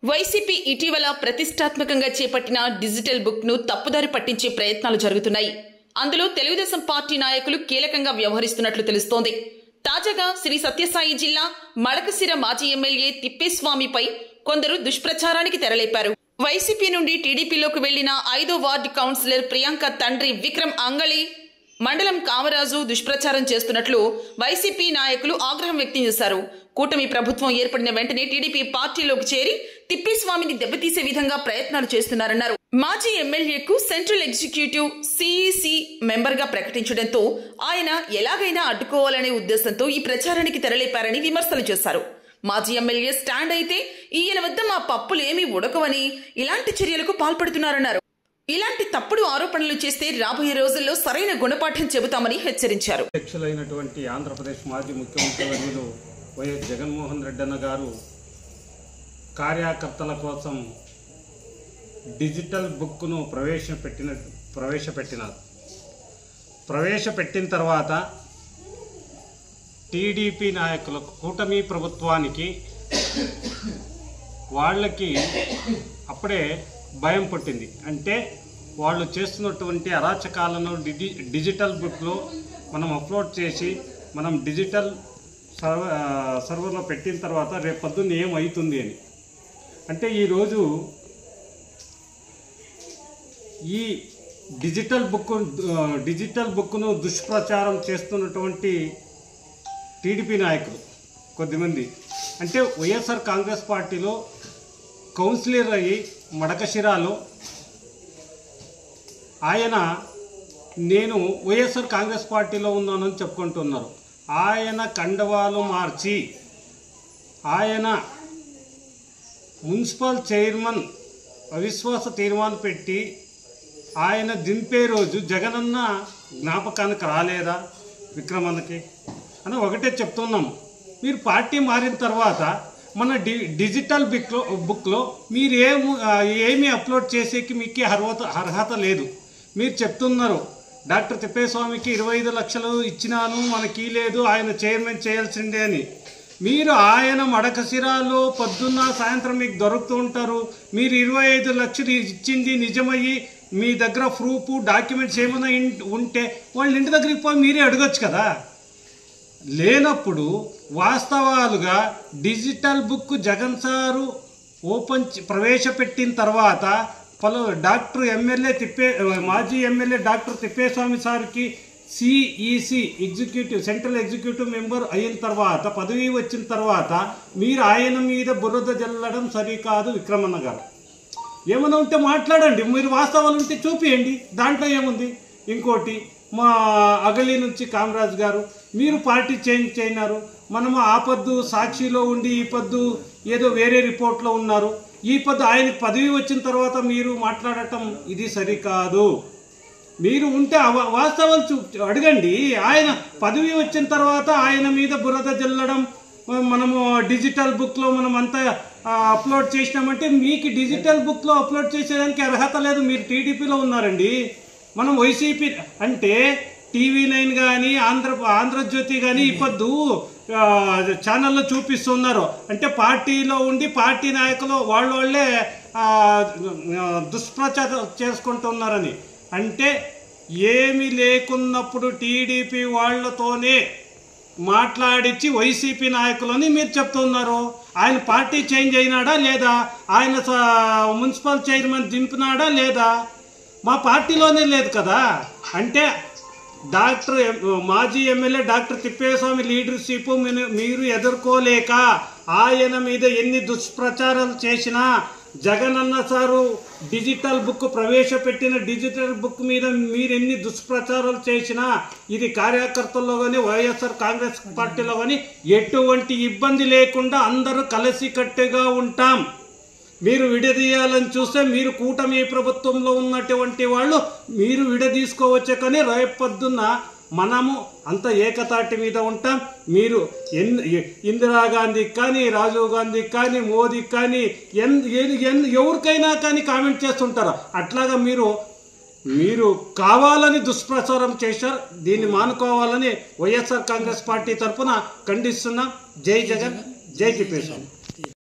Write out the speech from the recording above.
YCP ఇటీవల ప్రతిష్టాత్మకంగా చేపట్టిన డిజిటల్ బుక్ ను తప్పుదారి పట్టించే ప్రయత్నాలు జరుగుతున్నాయి. అందులో తెలుగుదేశం పార్టీ నాయకులు కీలకంగా వ్యవహరిస్తున్నట్లు తెలుస్తోంది. తాజాగా శ్రీ సత్యసాయి జిల్లా మడకశిర మాజీ ఎమ్మెల్యే తిప్పేస్వామిపై కొందరు దుష్ప్రచారానికి తెరలేపారు. వైసీపీ నుండి టీడీపీలోకి వెళ్లిన 5వ వార్డు కౌన్సిలర్ ప్రియాంక తండ్రి విక్రమ్ అంగళి మండలం కామరాజు దుష్ప్రచారం చేస్తున్నట్లు వైసీపీ నాయకులు ఆగ్రహం వ్యక్తం చేశారు. కూటమి ప్రభుత్వం ఏర్పడిన వెంటనే టీడీపీ పార్టీలోకి చేరి తిప్పేస్వామిని దెబ్బతీసే విధంగా ప్రయత్నాలు చేస్తున్నారన్నారు. మాజీ ఎమ్మెల్యేకు సెంట్రల్ ఎగ్జిక్యూటివ్ సిఈసి మెంబర్ గా ప్రకటించడంతో ఆయన ఎలాగైనా అడ్డుకోవాలనే ఉద్దేశంతో ఈ ప్రచారానికి తెరలేపారని విమర్శలు చేశారు. మాజీ ఎమ్మెల్యే స్టాండ్ అయితే ఈయన వద్ద మా పప్పులేమీ ఉడకవని ఇలాంటి చర్యలకు పాల్పడుతున్నారన్నారు. ఇలాంటి తప్పుడు ఆరోపణలు చేస్తే రాబోయే రోజుల్లో సరైన గుణపాఠం చెబుతామని హెచ్చరించారు. అధ్యక్షులైనటువంటి ఆంధ్రప్రదేశ్ మాజీ ముఖ్యమంత్రి వర్యులు వైఎస్ జగన్మోహన్ రెడ్డి అన్న గారు కార్యకర్తల కోసం డిజిటల్ బుక్ను ప్రవేశపెట్టిన తర్వాత టీడీపీ నాయకులకు, కూటమి ప్రభుత్వానికి వాళ్ళకి అప్పుడే భయం పుట్టింది. అంటే వాళ్ళు చేస్తున్నటువంటి అరాచకాలను డిజిటల్ బుక్లో మనం అప్లోడ్ చేసి మనం డిజిటల్ సర్వర్లో పెట్టిన తర్వాత రేపు పొద్దున్న ఏమవుతుంది అని. అంటే ఈరోజు ఈ డిజిటల్ బుక్ను దుష్ప్రచారం చేస్తున్నటువంటి టీడీపీ నాయకులు కొద్దిమంది, అంటే వైఎస్ఆర్ కాంగ్రెస్ పార్టీలో కౌన్సిలర్ అయ్యి మడకశిరాలో ఆయన నేను వైఎస్ఆర్ కాంగ్రెస్ పార్టీలో ఉన్నానని చెప్పుకుంటున్నారు. ఆయన కండవాలు మార్చి ఆయన మున్సిపల్ చైర్మన్ అవిశ్వాస తీర్మానం పెట్టి ఆయన దింపే రోజు జగనన్న జ్ఞాపకానికి రాలేదా విక్రమన్నకి అని ఒకటే చెప్తున్నాము. మీరు పార్టీ మారిన తర్వాత మన డిజిటల్ బుక్లో మీరు ఏమి అప్లోడ్ చేసేకి మీకు అర్హత లేదు. మీరు చెప్తున్నారు డాక్టర్ తిప్పేస్వామికి 25 లక్షలు ఇచ్చినాను, మనకి లేదు, ఆయన చైర్మన్ చేయాల్సిందే అని. మీరు ఆయన మడకశిరాలో పొద్దున్న సాయంత్రం మీకు దొరుకుతూ ఉంటారు. మీరు 25 లక్షలు ఇచ్చింది నిజమయ్యి మీ దగ్గర ప్రూఫ్ డాక్యుమెంట్స్ ఏమైనా ఉంటే వాళ్ళ ఇంటి దగ్గరికి పోయి మీరే అడగచ్చు కదా. లేనప్పుడు వాస్తవాలుగా డిజిటల్ బుక్ జగన్ సారు ప్రవేశపెట్టిన తర్వాత మాజీ ఎమ్మెల్యే డాక్టర్ తిప్పేస్వామి సార్కి CEC executive central executive member అయిన తర్వాత, పదవి వచ్చిన తర్వాత మీరు ఆయన మీద బురద జల్లడం సరికాదు. విక్రమన్న గారు ఏమైనా ఉంటే మాట్లాడండి, మీరు వాస్తవాలు ఉంటే చూపియండి, దాంట్లో ఏముంది. ఇంకోటి మా అగలి నుంచి కామరాజ్ గారు, మీరు పార్టీ చేంజ్ చేయనారు, మనము ఆ పొద్దు సాక్షిలో ఉండి ఈ పొద్దు ఏదో వేరే రిపోర్ట్లో ఉన్నారు. ఈ పొద్దు ఆయనకి పదవి వచ్చిన తర్వాత మీరు మాట్లాడటం ఇది సరికాదు. మీరు ఉంటే వాస్తవాలు అడగండి. ఆయన పదవి వచ్చిన తర్వాత ఆయన మీద బురద జల్లడం, మనము డిజిటల్ బుక్లో మనం అంతా అప్లోడ్ చేసినామంటే మీకు డిజిటల్ బుక్లో అప్లోడ్ చేసేదానికి అర్హత లేదు. మీరు టీడీపీలో ఉన్నారండి. మనం వైసీపీ అంటే TV9 కానీ ఆంధ్రజ్యోతి కానీ ఈ పొద్దు ఛానల్లో చూపిస్తున్నారు. అంటే పార్టీలో ఉండి పార్టీ నాయకులు వాళ్ళే దుష్ప్రచారం చేసుకుంటున్నారని. అంటే ఏమీ లేకున్నప్పుడు టీడీపీ వాళ్ళతోనే మాట్లాడించి వైసీపీ నాయకులని మీరు చెప్తున్నారు. ఆయన పార్టీ చేంజ్ అయినాడా లేదా, ఆయన మున్సిపల్ చైర్మన్ దింపినాడా లేదా, మా పార్టీలోనే లేదు కదా. అంటే మాజీ ఎమ్మెల్యే డాక్టర్ తిప్పేస్వామి లీడర్షిప్ మీరు ఎదుర్కోలేక ఆయన మీద ఎన్ని దుష్ప్రచారాలు చేసినా, జగనన్న సారు డిజిటల్ బుక్ ప్రవేశపెట్టిన డిజిటల్ బుక్ మీద మీరు ఎన్ని దుష్ప్రచారాలు చేసినా ఇది కార్యకర్తల్లో కానీ వైఎస్ఆర్ కాంగ్రెస్ పార్టీలో కానీ ఎటువంటి ఇబ్బంది లేకుండా అందరూ కలిసికట్టుగా ఉంటాం. మీరు విడదీయాలని చూస్తే మీరు కూటమి ప్రభుత్వంలో ఉన్నటువంటి వాళ్ళు మీరు విడదీసుకోవచ్చే, కానీ రేపొద్దున్న మనము అంత ఏకతాటి మీద ఉంటాం. మీరు ఇందిరాగాంధీకి కానీ రాజీవ్ గాంధీకి కానీ మోదీకి కానీ ఎవరికైనా కానీ కామెంట్ చేస్తుంటారు. అట్లాగా మీరు కావాలని దుష్ప్రచారం చేశారు. దీన్ని మానుకోవాలని వైఎస్ఆర్ కాంగ్రెస్ పార్టీ తరఫున ఖండిస్తున్నాం. జై జగన్, జై తిప్పేస్వామి.